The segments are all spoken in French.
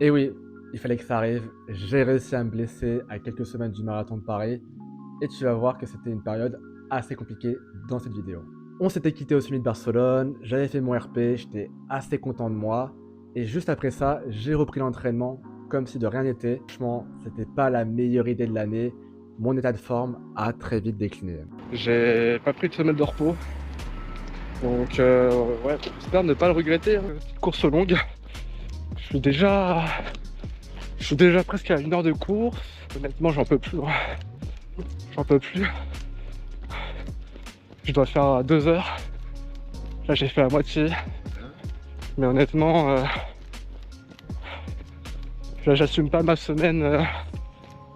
Et oui, il fallait que ça arrive. J'ai réussi à me blesser à quelques semaines du marathon de Paris et tu vas voir que c'était une période assez compliquée dans cette vidéo. On s'était quitté au Summit de Barcelone, j'avais fait mon RP, j'étais assez content de moi et juste après ça, j'ai repris l'entraînement comme si de rien n'était. Franchement, c'était pas la meilleure idée de l'année. Mon état de forme a très vite décliné. J'ai pas pris de semaine de repos, donc ouais, j'espère ne pas le regretter, hein. Petite course longue. Je suis déjà, je suis déjà presque à 1 heure de course. Honnêtement, j'en peux plus, hein. J'en peux plus. Je dois faire à 2 heures. Là, j'ai fait la moitié. Mais honnêtement, là, j'assume pas ma semaine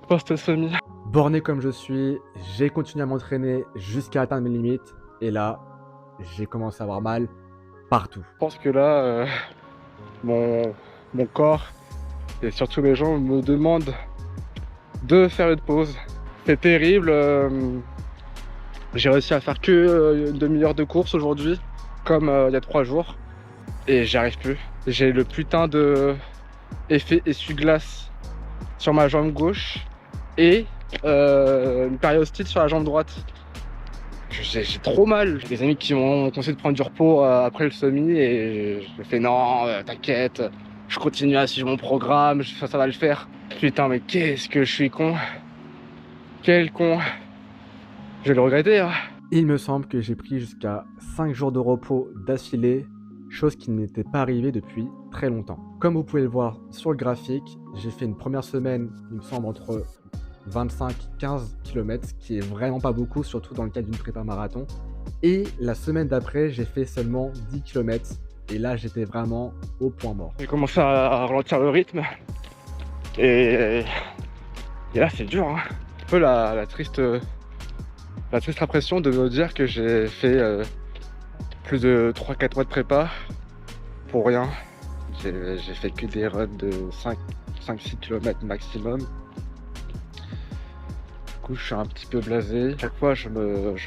post-semi. Borné comme je suis, j'ai continué à m'entraîner jusqu'à atteindre mes limites et là, j'ai commencé à avoir mal partout. Je pense que là, mon, mon corps et surtout mes jambes me demandent de faire une pause. C'est terrible. J'ai réussi à faire que une demi-heure de course aujourd'hui, comme il y a 3 jours, et j'y arrive plus. J'ai le putain de effet essuie-glace sur ma jambe gauche et une périostite sur la jambe droite. J'ai trop mal. J'ai des amis qui m'ont conseillé de prendre du repos après le semi et je fais non, t'inquiète, je continue à suivre mon programme, ça va le faire. Putain, mais qu'est-ce que je suis con. Quel con. Je vais le regretter, hein. Il me semble que j'ai pris jusqu'à 5 jours de repos d'affilée, chose qui n'était pas arrivée depuis très longtemps. Comme vous pouvez le voir sur le graphique, j'ai fait une première semaine, il me semble, entre 25-15 km, ce qui est vraiment pas beaucoup, surtout dans le cadre d'une prépa marathon. Et la semaine d'après, j'ai fait seulement 10 km. Et là, j'étais vraiment au point mort. J'ai commencé à ralentir le rythme et, et là c'est dur, hein. Un peu la triste impression de me dire que j'ai fait plus de 3-4 mois de prépa pour rien. J'ai fait que des runs de 5-6 km maximum. Du coup, je suis un petit peu blasé. Chaque fois, je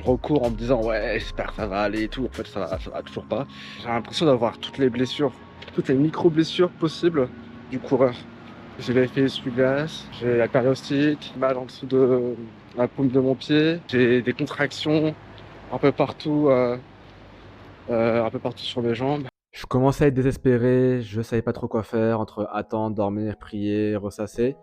recours en me disant ouais, j'espère que ça va aller et tout. En fait, ça va toujours pas. J'ai l'impression d'avoir toutes les blessures, toutes les micro-blessures possibles du coureur. J'ai l'effet essuie-glace, j'ai la périostite, mal en dessous de la paume de mon pied, j'ai des contractions un peu partout, sur mes jambes. Je commençais à être désespéré, je savais pas trop quoi faire entre attendre, dormir, prier, ressasser.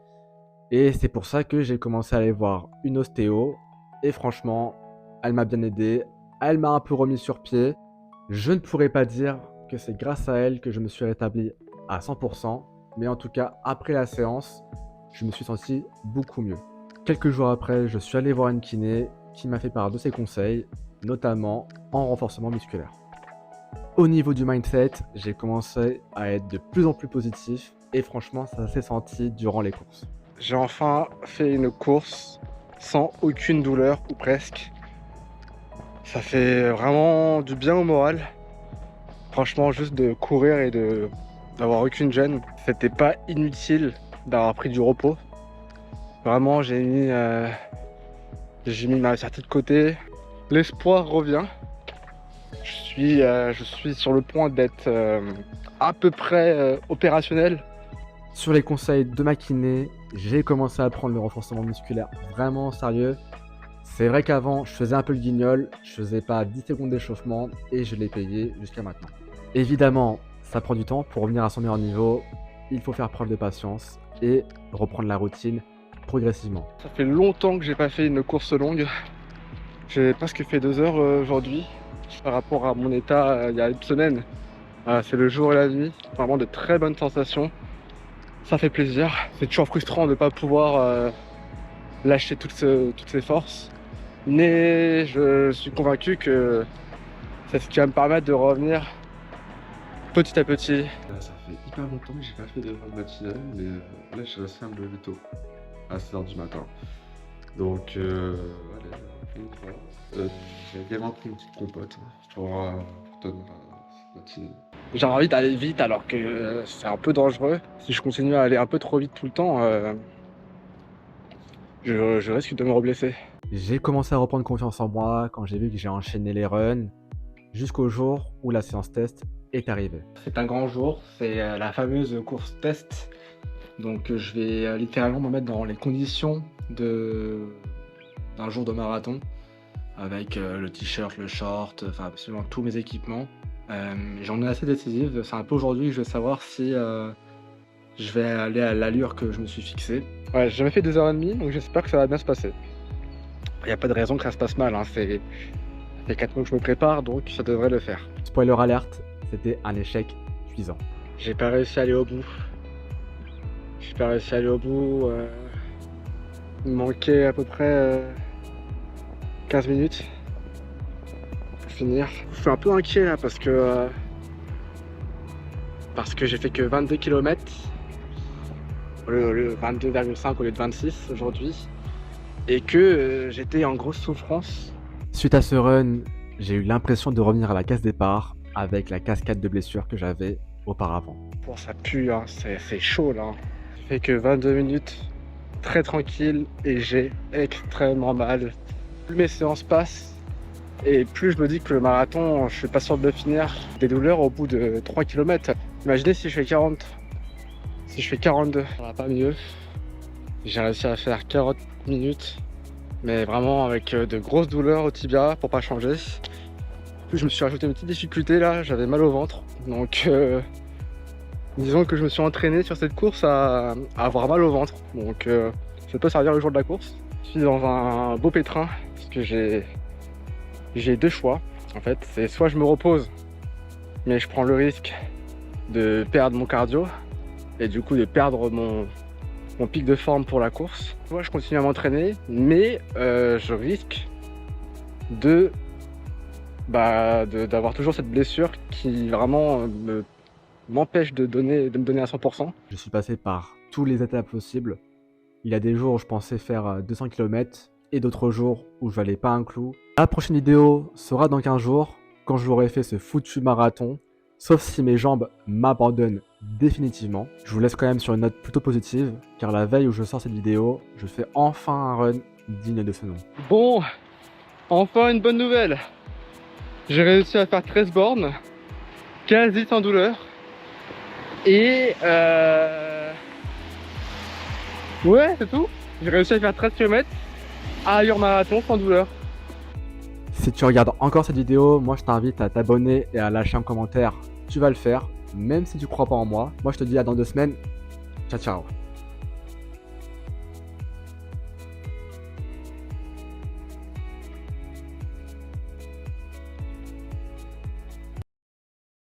Et c'est pour ça que j'ai commencé à aller voir une ostéo. Et franchement, elle m'a bien aidé. Elle m'a un peu remis sur pied. Je ne pourrais pas dire que c'est grâce à elle que je me suis rétabli à 100%. Mais en tout cas, après la séance, je me suis senti beaucoup mieux. Quelques jours après, je suis allé voir une kiné qui m'a fait part de ses conseils, notamment en renforcement musculaire. Au niveau du mindset, j'ai commencé à être de plus en plus positif et franchement, ça s'est senti durant les courses. J'ai enfin fait une course sans aucune douleur, ou presque. Ça fait vraiment du bien au moral. Franchement, juste de courir et d'avoir aucune gêne, c'était pas inutile d'avoir pris du repos. Vraiment, j'ai mis ma fierté de côté. L'espoir revient. Je suis sur le point d'être à peu près opérationnel. Sur les conseils de ma kiné, j'ai commencé à prendre le renforcement musculaire vraiment au sérieux. C'est vrai qu'avant, je faisais un peu le guignol, je faisais pas 10 secondes d'échauffement et je l'ai payé jusqu'à maintenant. Évidemment, ça prend du temps pour revenir à son meilleur niveau, il faut faire preuve de patience et reprendre la routine progressivement. Ça fait longtemps que j'ai pas fait une course longue. J'ai presque fait 2 heures aujourd'hui par rapport à mon état il y a une semaine. C'est le jour et la nuit, vraiment de très bonnes sensations. Ça fait plaisir. C'est toujours frustrant de ne pas pouvoir lâcher toutes ces forces. Mais je suis convaincu que c'est ce qui va me permettre de revenir petit à petit. Ça fait hyper longtemps que j'ai pas fait de run matinale, mais là j'ai réussi à me lever tôt, à 6 h du matin. Donc allez, une fois. J'ai également pris une petite compote pour tenir cette matinée. J'ai envie d'aller vite alors que c'est un peu dangereux. Si je continue à aller un peu trop vite tout le temps, je risque de me reblesser. J'ai commencé à reprendre confiance en moi quand j'ai vu que j'ai enchaîné les runs jusqu'au jour où la séance test est arrivée. C'est un grand jour, c'est la fameuse course test Donc je vais littéralement me mettre dans les conditions d'un jour de marathon avec le t-shirt, le short, enfin absolument tous mes équipements. J'en ai assez décisive. C'est un peu aujourd'hui que je vais savoir si je vais aller à l'allure que je me suis fixée. Ouais, j'ai jamais fait 2h30, donc j'espère que ça va bien se passer. Il n'y a pas de raison que ça se passe mal, hein. Ça fait 4 mois que je me prépare, donc ça devrait le faire. Spoiler alerte, c'était un échec cuisant. J'ai pas réussi à aller au bout. Il me manquait à peu près 15 minutes pour finir. Je suis un peu inquiet là parce que j'ai fait que 22 km. Le 22,5 au lieu de 26 aujourd'hui. Et que j'étais en grosse souffrance. Suite à ce run, j'ai eu l'impression de revenir à la case départ avec la cascade de blessures que j'avais auparavant. Bon, ça pue, hein. C'est chaud là. J'ai fait que 22 minutes, très tranquille, et j'ai extrêmement mal. Plus mes séances passent, et plus je me dis que le marathon, je suis pas sûr de le finir. Des douleurs au bout de 3 km. Imaginez si je fais 40. Si je fais 42, ça va pas mieux. J'ai réussi à faire 40 minutes, mais vraiment avec de grosses douleurs au tibia pour pas changer. En plus, je me suis rajouté une petite difficulté là, j'avais mal au ventre. Donc, disons que je me suis entraîné sur cette course à avoir mal au ventre. Donc, ça peut servir le jour de la course. Je suis dans un beau pétrin parce que j'ai deux choix. En fait, c'est soit je me repose, mais je prends le risque de perdre mon cardio et du coup de perdre mon pic de forme pour la course. Moi je continue à m'entraîner, mais je risque d'avoir toujours cette blessure qui vraiment m'empêche de me donner à 100%. Je suis passé par tous les étapes possibles. Il y a des jours où je pensais faire 200 km et d'autres jours où je valais pas un clou. La prochaine vidéo sera dans 15 jours quand j'aurai fait ce foutu marathon. Sauf si mes jambes m'abandonnent définitivement. Je vous laisse quand même sur une note plutôt positive, car la veille où je sors cette vidéo, je fais enfin un run digne de ce nom. Bon, enfin une bonne nouvelle. J'ai réussi à faire 13 bornes, quasi sans douleur. Et ouais, c'est tout. J'ai réussi à faire 13 km à allure marathon sans douleur. Si tu regardes encore cette vidéo, moi je t'invite à t'abonner et à lâcher un commentaire. Tu vas le faire, même si tu crois pas en moi. Moi je te dis à dans 2 semaines. Ciao ciao.